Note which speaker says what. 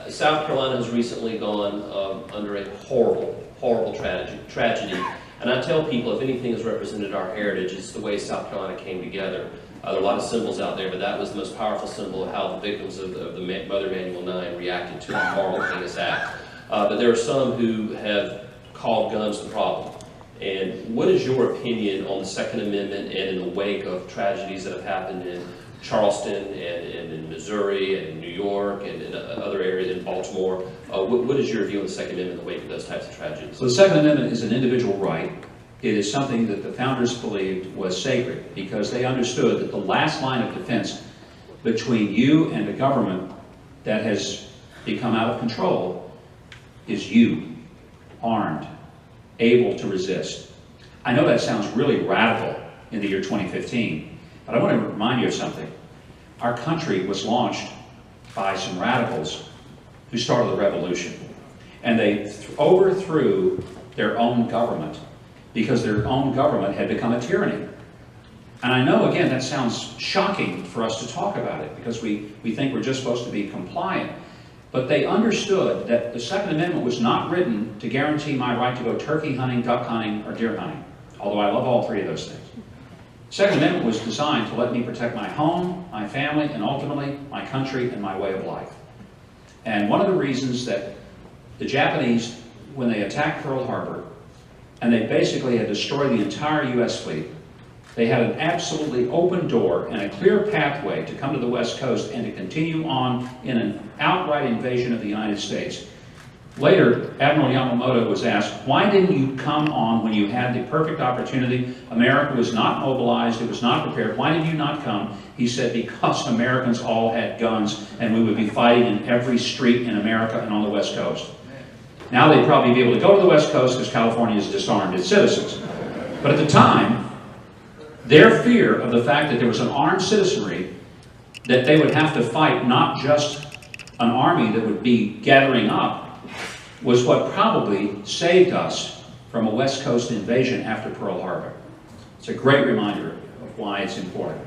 Speaker 1: South Carolina has recently gone under a horrible tragedy. And I tell people, if anything has represented our heritage, it's the way South Carolina came together. There are a lot of symbols out there, but that was the most powerful symbol of how the victims of the Mother Manual 9 reacted to the horrible, heinous act. But there are some who have called guns the problem. And what is your opinion on the Second Amendment and in the wake of tragedies that have happened in Charleston and in Missouri and in New York and in other areas in Baltimore? What is your view on the Second Amendment in the wake of those types of tragedies?
Speaker 2: So the Second Amendment is an individual right. It is something that the founders believed was sacred because they understood that the last line of defense between you and a government that has become out of control is you, armed, able to resist. I know that sounds really radical in the year 2015, but I want to remind you of something. Our country was launched by some radicals who started the revolution, and they overthrew their own government because their own government had become a tyranny. And I know, again, that sounds shocking for us to talk about it because we think we're just supposed to be compliant. But they understood that the Second Amendment was not written to guarantee my right to go turkey hunting, duck hunting, or deer hunting, although I love all three of those things. The Second Amendment was designed to let me protect my home, my family, and ultimately my country and my way of life. And one of the reasons that the Japanese, when they attacked Pearl Harbor, and they basically had destroyed the entire U.S. fleet, they had an absolutely open door and a clear pathway to come to the West Coast and to continue on in an outright invasion of the United States. Later, Admiral Yamamoto was asked, why didn't you come on when you had the perfect opportunity? America was not mobilized, it was not prepared. Why did you not come? He said, because Americans all had guns and we would be fighting in every street in America and on the West Coast. Now they'd probably be able to go to the West Coast because California has disarmed its citizens. But at the time, their fear of the fact that there was an armed citizenry, that they would have to fight not just an army that would be gathering up, was what probably saved us from a West Coast invasion after Pearl Harbor. It's a great reminder of why it's important.